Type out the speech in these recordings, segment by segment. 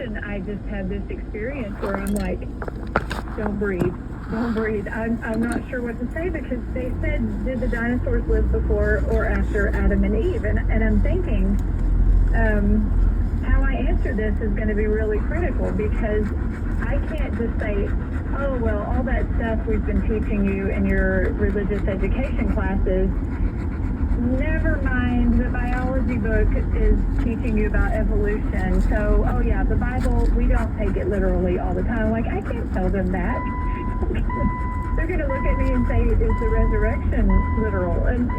sudden I just had this experience where I'm like, don't breathe. Don't breathe. I'm not sure what to say, because they said, did the dinosaurs live before or after Adam and Eve? And I'm thinking, how I answer this is going to be really critical, because I can't just say, oh, well, all that stuff we've been teaching you in your religious education classes, never mind, the biology book is teaching you about evolution. So, oh yeah, the Bible, we don't take it literally all the time. Like, I can't tell them that. They're going to look at me and say, is the resurrection literal? And,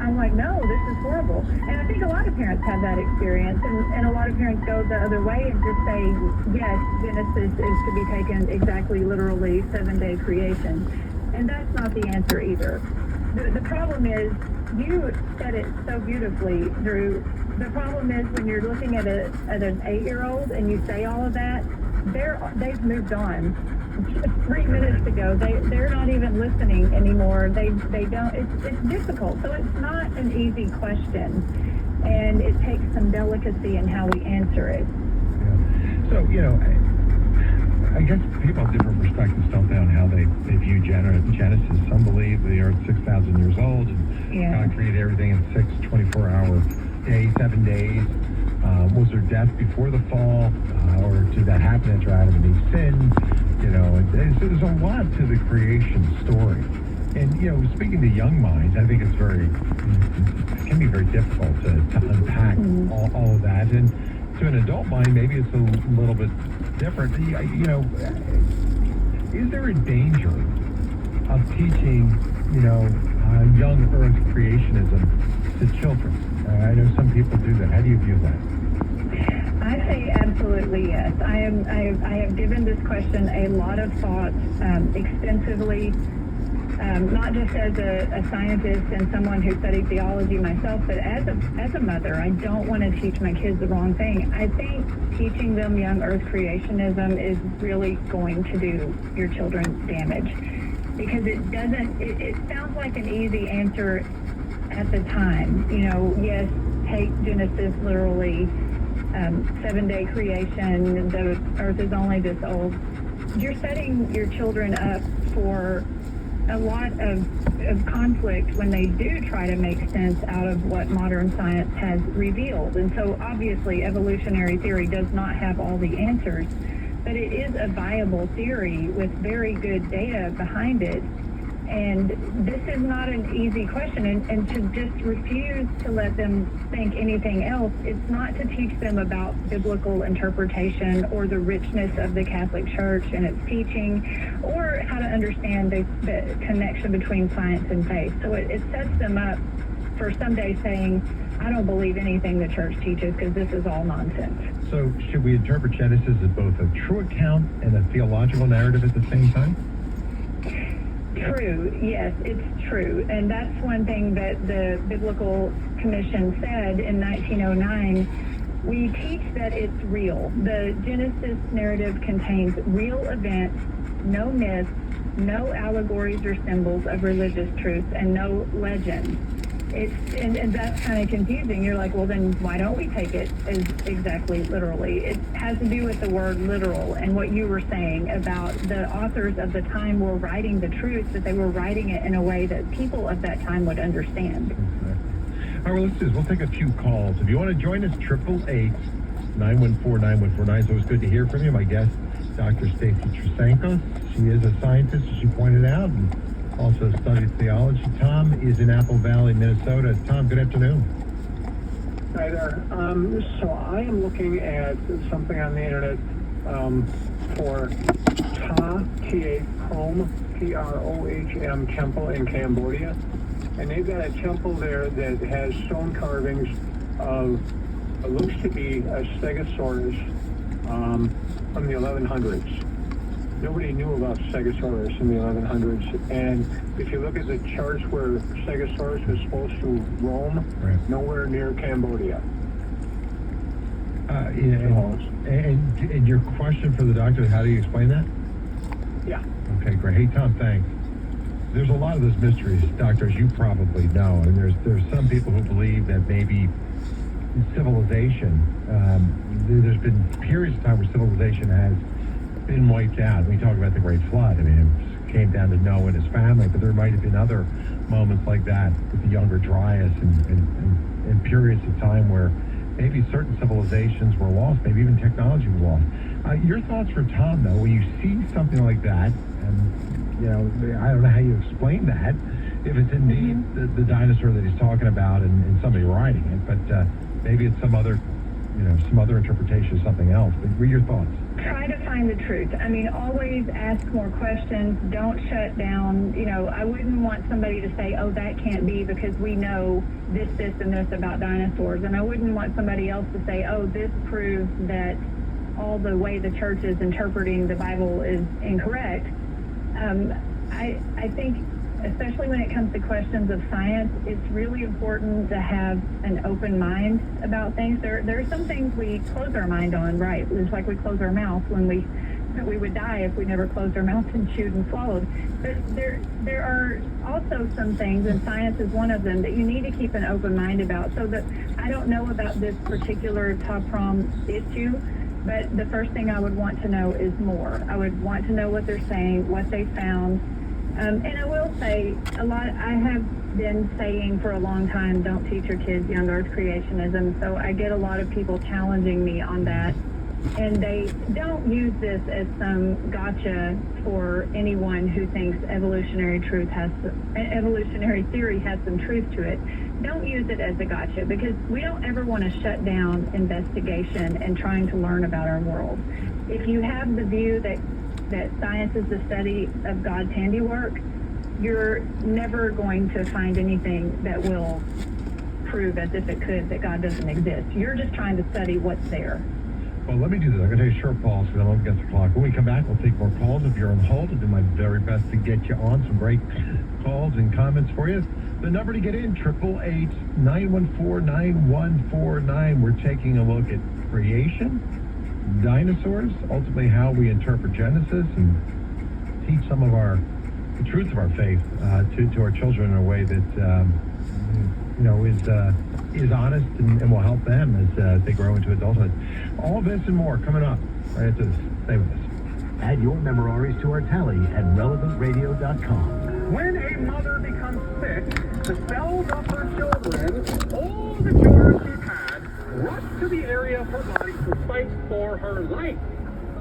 I'm like, no, this is horrible. And I think a lot of parents have that experience, and a lot of parents go the other way and just say, yes, Genesis is to be taken exactly literally, 7-day creation. And that's not the answer either. The problem is, you said it so beautifully, Drew. The problem is when you're looking at an 8-year-old and you say all of that, they've moved on. 3 minutes ago, they're not even listening anymore. They don't. It's difficult. So it's not an easy question, and it takes some delicacy in how we answer it. Yeah. So I guess people have different perspectives, don't they, on how they view Genesis. Some believe the Earth's 6,000 years old, and God created everything in 6 24-hour days, 7 days. Was there death before the fall, or did that happen after Adam and Eve sinned? There's a lot to the creation story. And, speaking to young minds, I think it can be very difficult to unpack all of that. And to an adult mind, maybe it's a little bit different. Is there a danger of teaching, young Earth creationism to children? I know some people do that. How do you view that? I say absolutely yes. I have given this question a lot of thought, extensively, not just as a scientist and someone who studied theology myself, but as a mother. I don't want to teach my kids the wrong thing. I think teaching them young Earth creationism is really going to do your children damage, because it sounds like an easy answer at the time. Yes, take Genesis literally. 7-day creation, the Earth is only this old. You're setting your children up for a lot of conflict when they do try to make sense out of what modern science has revealed. And so obviously evolutionary theory does not have all the answers, but it is a viable theory with very good data behind it. And this is not an easy question, and to just refuse to let them think anything else, it's not to teach them about biblical interpretation or the richness of the Catholic Church and its teaching, or how to understand the connection between science and faith. So it sets them up for someday saying, I don't believe anything the church teaches because this is all nonsense. So should we interpret Genesis as both a true account and a theological narrative at the same time? True, yes, it's true. And that's one thing that the Biblical Commission said in 1909. We teach that it's real. The Genesis narrative contains real events, no myths, no allegories or symbols of religious truth, and no legends. And that's kind of confusing. You're like, well, then why don't we take it as exactly literally? It has to do with the word literal and what you were saying about the authors of the time were writing the truth, but they were writing it in a way that people of that time would understand. All right, well, let's do this. We'll take a few calls. If you want to join us, 888-914-9149. It's always good to hear from you. My guest, Dr. Stacy Trasancos. She is a scientist, as she pointed out, and also studied theology. Tom is in Apple Valley, Minnesota. Tom, good afternoon. Hi there. So I am looking at something on the internet for Prohm, Prohm temple in Cambodia. And they've got a temple there that has stone carvings of what looks to be a Stegosaurus from the 1100s. Nobody knew about Stegosaurus in the 1100s, and if you look at the charts where Stegosaurus was supposed to roam, nowhere near Cambodia. And your question for the doctor, how do you explain that? Yeah. Okay, great. Hey, Tom, thanks. There's a lot of those mysteries, doctors, you probably know, and there's some people who believe that maybe civilization. There's been periods of time where civilization has been wiped out. We talk about the Great Flood. I mean, it came down to Noah and his family, but there might have been other moments like that with the Younger Dryas and periods of time where maybe certain civilizations were lost, maybe even technology was lost. Your thoughts for Tom, though, when you see something like that, and, you know, I don't know how you explain that, if it's indeed the dinosaur that he's talking about and somebody writing it, but maybe it's some other interpretation of something else. But what are your thoughts? Try to find the truth. I mean, always ask more questions. Don't shut down. You know, I wouldn't want somebody to say, oh, that can't be because we know this, and this about dinosaurs. And I wouldn't want somebody else to say, oh, this proves that all the way the church is interpreting the Bible is incorrect. I think, especially when it comes to questions of science, it's really important to have an open mind about things. There are some things we close our mind on, right? It's like we close our mouth when we would die if we never closed our mouth and chewed and swallowed. But there are also some things, and science is one of them, that you need to keep an open mind about. So that I don't know about this particular top prom issue, but the first thing I would want to know is more. I would want to know what they're saying, what they found. And I will say, I have been saying for a long time, don't teach your kids young earth creationism. So I get a lot of people challenging me on that. And they don't use this as some gotcha for anyone who thinks evolutionary theory has some truth to it. Don't use it as a gotcha, because we don't ever want to shut down investigation and trying to learn about our world. If you have the view that science is the study of God's handiwork, you're never going to find anything that will prove as if it could that God doesn't exist. You're just trying to study what's there. Well, let me do this. I'm going to take a short pause because I'm up against the clock. When we come back, we'll take more calls. If you're on hold, I'll do my very best to get you on. Some great calls and comments for you. The number to get in, 888-914-9149. We're taking a look at creation, dinosaurs, ultimately how we interpret Genesis, and teach some of the truth of our faith to our children in a way that is honest and will help them as they grow into adulthood. All this and more coming up right after this. Stay with us. Add your memories to our tally at relevantradio.com. When a mother becomes sick, the cells of her children, all the cures she's had, rush to the area of her body to fight for her life.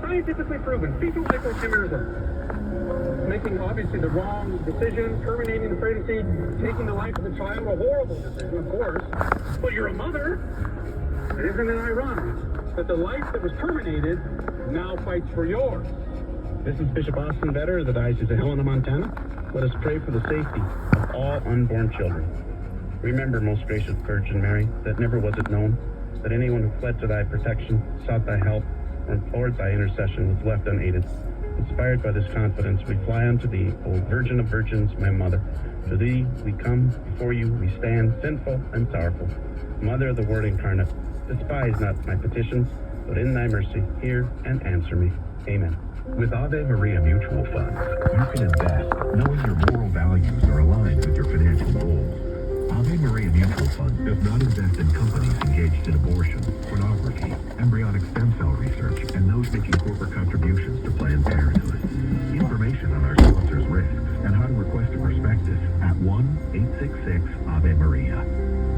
Scientifically proven, fetal hypochimerism. Making obviously the wrong decision, terminating the pregnancy, taking the life of the child, a horrible decision, of course. But you're a mother. Isn't it ironic that the life that was terminated now fights for yours? This is Bishop Austin Vetter of the Diocese of Helena, Montana. Let us pray for the safety of all unborn children. Remember, most gracious Virgin Mary, that never was it known that anyone who fled to thy protection, sought thy help, or implored thy intercession was left unaided. Inspired by this confidence, we fly unto thee, O Virgin of Virgins, my Mother. To thee we come, before you we stand, sinful and sorrowful. Mother of the Word incarnate, despise not my petitions, but in thy mercy hear and answer me. Amen. With Ave Maria Mutual Funds, you can invest knowing your moral values are aligned with your financial goals. Ave Maria Mutual Fund does not invest in companies engaged in abortion, pornography, embryonic stem cell research, and those making corporate contributions to Planned Parenthood. Information on our sponsors' risks and how to request a prospectus at 1-866-AVE-MARIA.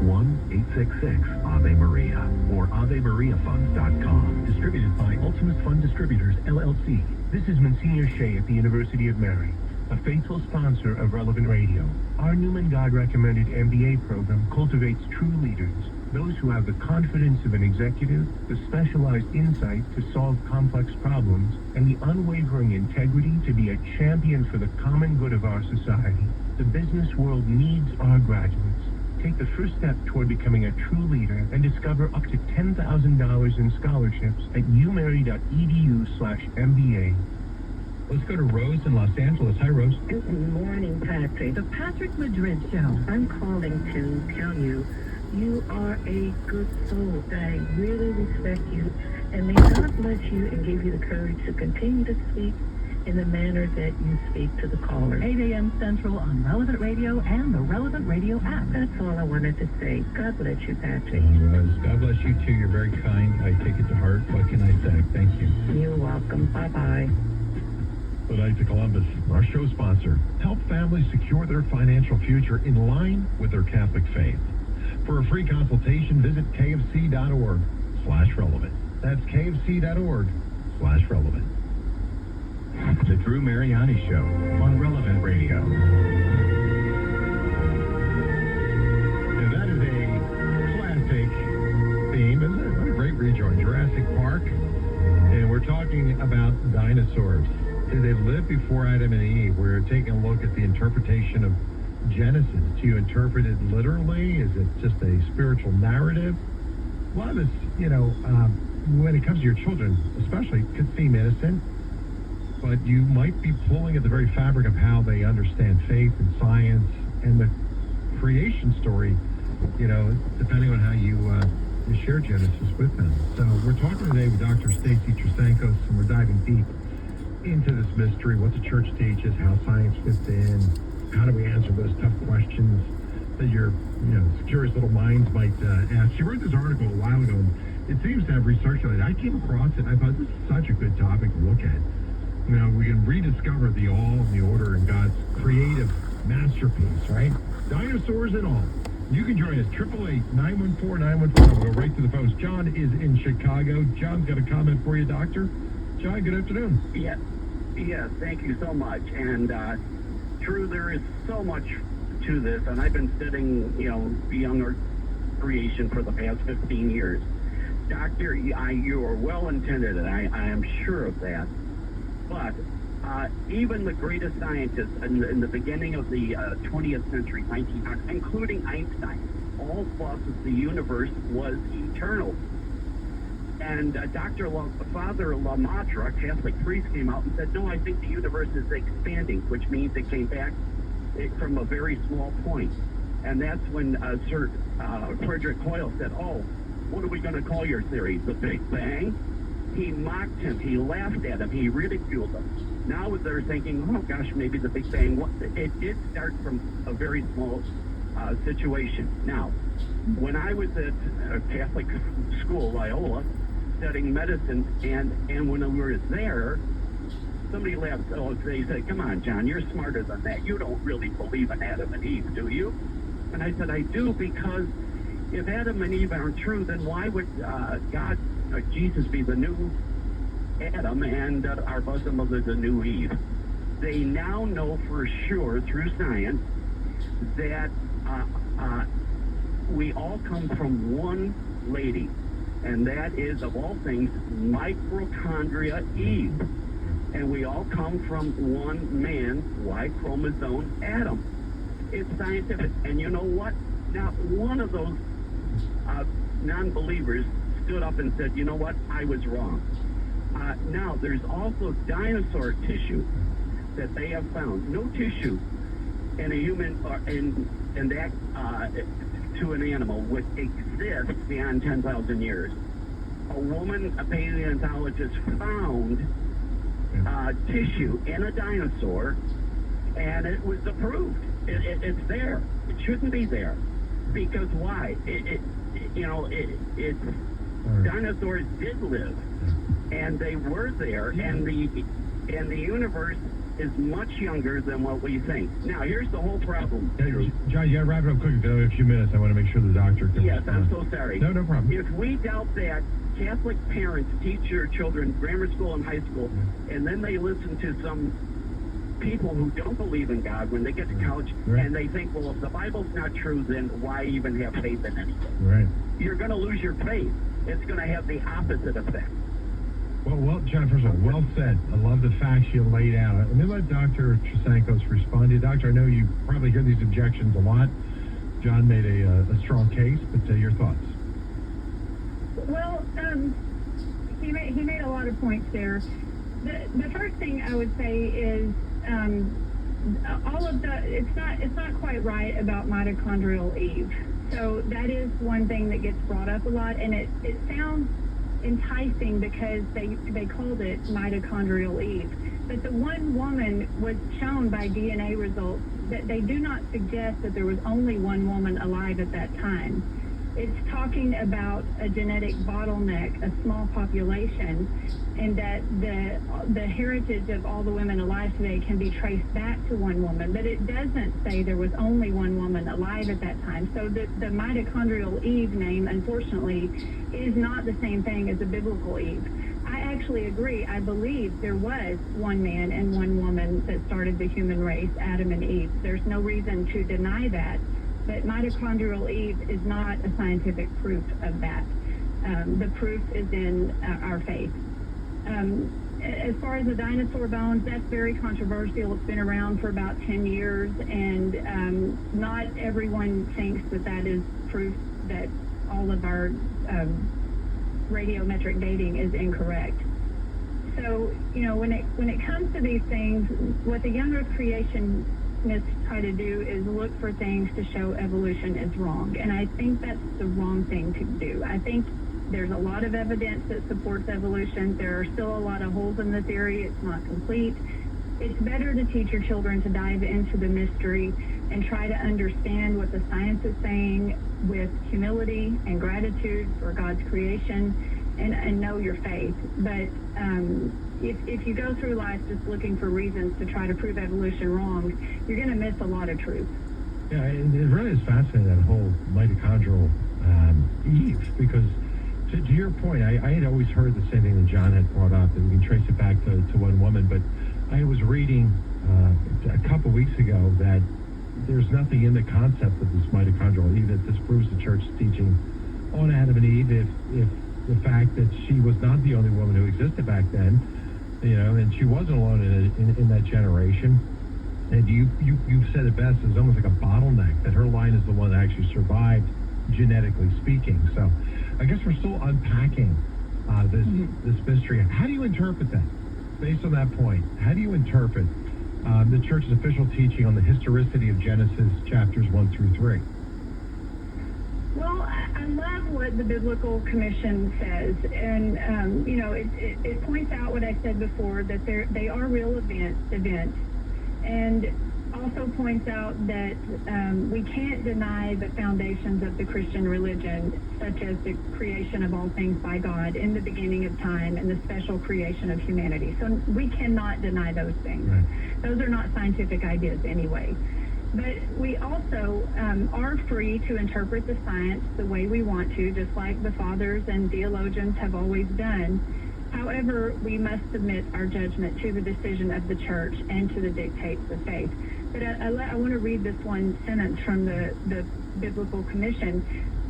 1-866-AVE-MARIA or AveMariaFunds.com. Distributed by Ultimate Fund Distributors, LLC. This is Monsignor Shea at the University of Mary, a faithful sponsor of Relevant Radio. Our Newman God-recommended MBA program cultivates true leaders, those who have the confidence of an executive, the specialized insight to solve complex problems, and the unwavering integrity to be a champion for the common good of our society. The business world needs our graduates. Take the first step toward becoming a true leader and discover up to $10,000 in scholarships at umary.edu/MBA. Let's go to Rose in Los Angeles. Hi, Rose. Good morning, Patrick. The Patrick Madrid Show. I'm calling to tell you, you are a good soul. I really respect you, and may God bless you and give you the courage to continue to speak in the manner that you speak to the caller. 8 a.m. Central on Relevant Radio and the Relevant Radio app. That's all I wanted to say. God bless you, Patrick. God bless you too. You're very kind. I take it to heart. What can I say? Thank you. You're welcome. Bye-bye. Good night to Columbus. Our show sponsor. Help families secure their financial future in line with their Catholic faith. For a free consultation, visit kfc.org/relevant. That's kfc.org/relevant. The Drew Mariani Show on Relevant Radio. And that is a classic theme, isn't it? What a great rejoin. Jurassic Park. And we're talking about dinosaurs. Did they live before Adam and Eve? We're taking a look at the interpretation of Genesis. Do you interpret it literally? Is it just a spiritual narrative? A lot of this, when it comes to your children, especially, could seem innocent, but you might be pulling at the very fabric of how they understand faith and science and the creation story, depending on how you share Genesis with them. So we're talking today with Dr. Stacy Trasancos, and we're diving deep into this mystery, what the church teaches, how science fits in, how do we answer those tough questions that your curious little minds might ask. She wrote this article a while ago, and it seems to have recirculated. I came across it, and I thought this is such a good topic to look at. We can rediscover the all and the order in God's creative masterpiece, right? Dinosaurs and all. You can join us, 888-914-914. We'll go right to the phones. John is in Chicago. John's got a comment for you, Doctor. John, good afternoon. Yeah, thank you so much. And true, there is so much to this, and I've been studying, young Earth creation for the past 15 years. Doctor, you are well intended, and I am sure of that. But even the greatest scientists in the beginning of the 20th century, 1900, including Einstein, all thought that the universe was eternal. And Father Lemaitre, a Catholic priest, came out and said, no, I think the universe is expanding, which means it came back from a very small point. And that's when Sir Frederick Hoyle said, what are we going to call your theory? The Big Bang? He mocked him. He laughed at him. He ridiculed him. Now they're thinking, oh, gosh, maybe the Big Bang. It did start from a very small situation. Now, when I was at a Catholic school, Loyola, studying medicine, and when we were there, somebody laughed. They said, come on, John, you're smarter than that. You don't really believe in Adam and Eve, do you? And I said, I do, because if Adam and Eve aren't true, then why would Jesus be the new Adam and our bosom mother the new Eve? They now know for sure through science that we all come from one lady, and that is, of all things, mitochondria Eve. And we all come from one man, Y chromosome Adam. It's scientific. And you know what? Not one of those non-believers stood up and said, you know what, I was wrong. Now, there's also dinosaur tissue that they have found. No tissue in a human or in that to an animal would exist beyond 10,000 years. A paleontologist, found tissue in a dinosaur, and it was approved. It's there. It shouldn't be there. Because why? Dinosaurs did live, and they were there, and the universe is much younger than what we think. Now, here's the whole problem. John, you got to wrap it up quick. We have a few minutes. I want to make sure the doctor can Yes, respond. I'm so sorry. No problem. If we doubt that, Catholic parents teach their children grammar school and high school, and then they listen to some people who don't believe in God when they get to college, and they think, well, if the Bible's not true, then why even have faith in anything? Right. You're going to lose your faith. It's going to have the opposite effect. Well, John, first of all, well said. I love the facts you laid out. Let me let Dr. Trasancos respond to you. Doctor, I know you probably hear these objections a lot. John made a strong case, but your thoughts? Well, he made a lot of points there. The first thing I would say is it's not quite right about mitochondrial Eve. So that is one thing that gets brought up a lot, and it sounds enticing because they called it mitochondrial Eve. But the one woman was shown by DNA results that they do not suggest that there was only one woman alive at that time. It's talking about a genetic bottleneck, a small population, and that the heritage of all the women alive today can be traced back to one woman. But it doesn't say there was only one woman alive at that time. So the mitochondrial Eve name, unfortunately, is not the same thing as the biblical Eve. I actually agree. I believe there was one man and one woman that started the human race, Adam and Eve. There's no reason to deny that. But mitochondrial Eve is not a scientific proof of that. The proof is in our faith. As far as the dinosaur bones, that's very controversial. It's been around for about 10 years, and not everyone thinks that that is proof that all of our radiometric dating is incorrect. So, when it comes to these things, what the young Earth creationists try to do is look for things to show evolution is wrong. And I think that's the wrong thing to do. I think there's a lot of evidence that supports evolution. There are still a lot of holes in the theory. It's not complete. It's better to teach your children to dive into the mystery and try to understand what the science is saying with humility and gratitude for God's creation and know your faith. But if you go through life just looking for reasons to try to prove evolution wrong, you're going to miss a lot of truth. Yeah, it really is fascinating, that whole mitochondrial Eve, because to your point, I had always heard the same thing that John had brought up, that we can trace it back to one woman, but I was reading a couple weeks ago that there's nothing in the concept of this mitochondrial Eve that disproves the church's teaching on Adam and Eve if the fact that she was not the only woman who existed back then, and she wasn't alone in that generation. And you've said it best, it's almost like a bottleneck, that her line is the one that actually survived, genetically speaking. So I guess we're still unpacking this mystery. How do you interpret that? Based on that point, how do you interpret the church's official teaching on the historicity of Genesis chapters 1 through 3? Well, I love what the Biblical Commission says, and it points out what I said before, that they are real events, and also points out that we can't deny the foundations of the Christian religion, such as the creation of all things by God in the beginning of time and the special creation of humanity. So we cannot deny those things. Right. Those are not scientific ideas anyway. But we also are free to interpret the science the way we want to, just like the fathers and theologians have always done. However, we must submit our judgment to the decision of the church and to the dictates of faith. But I want to read this one sentence from the Biblical Commission.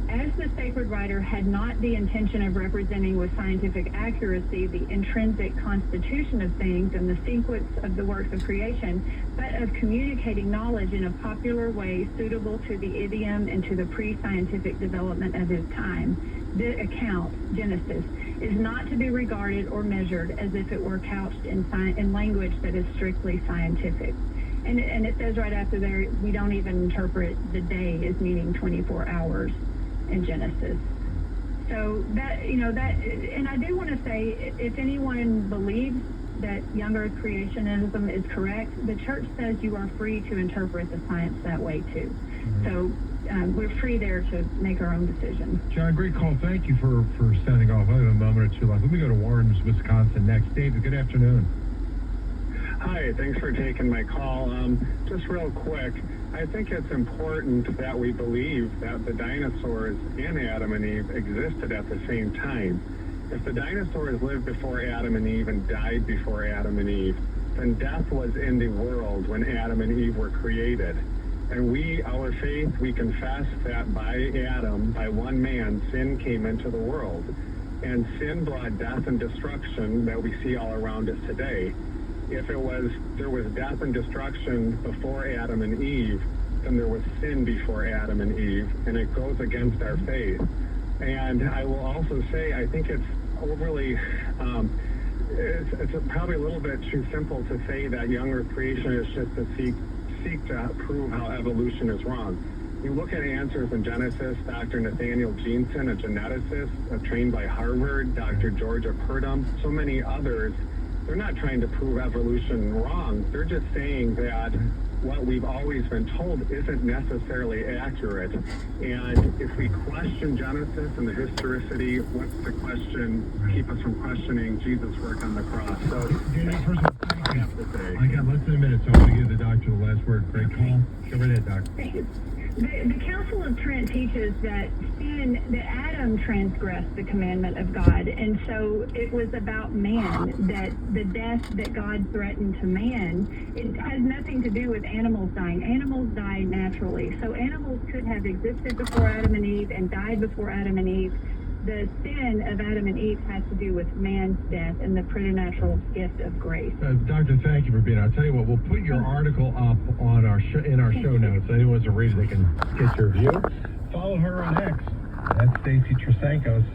As the sacred writer had not the intention of representing with scientific accuracy the intrinsic constitution of things and the sequence of the works of creation, but of communicating knowledge in a popular way suitable to the idiom and to the pre-scientific development of his time, the account, Genesis, is not to be regarded or measured as if it were couched in language that is strictly scientific. And it says right after there, we don't even interpret the day as meaning 24 hours in Genesis. So that, and I do want to say, if anyone believes that young Earth creationism is correct, the church says you are free to interpret the science that way too. Mm-hmm. So we're free there to make our own decisions. John, great call. Thank you for sounding off. I have a moment or two left. Let me go to Warren, Wisconsin next. David, good afternoon. Hi, thanks for taking my call. Just real quick, I think it's important that we believe that the dinosaurs and Adam and Eve existed at the same time. If the dinosaurs lived before Adam and Eve and died before Adam and Eve, then death was in the world when Adam and Eve were created. And our faith, we confess that by Adam, by one man, sin came into the world. And sin brought death and destruction that we see all around us today. If there was death and destruction before Adam and Eve, then there was sin before Adam and Eve, and it goes against our faith. And I will also say, I think it's overly, it's probably a little bit too simple to say that young Earth creation is just to seek to prove how evolution is wrong. You look at answers in Genesis, Dr. Nathaniel Jeanson, a geneticist trained by Harvard, Dr. Georgia Purdom, so many others. They're not trying to prove evolution wrong. They're just saying that what we've always been told isn't necessarily accurate. And if we question Genesis and the historicity, what's the question keep us from questioning Jesus' work on the cross? So Daniel, first of all, I have to say. I got less than a minute, so I want to give the doctor the last word. Great call. Go right ahead, doctor. The Council of Trent teaches that Adam transgressed the commandment of God, and so it was about man, that the death that God threatened to man, it has nothing to do with animals dying. Animals die naturally, so animals could have existed before Adam and Eve and died before Adam and Eve. The sin of Adam and Eve has to do with man's death and the preternatural gift of grace. Doctor, thank you for being here. I'll tell you what, we'll put your article up on our in our show notes. Anyone wants to read it, they can get your view. Follow her on X. That's Stacy Trasankos.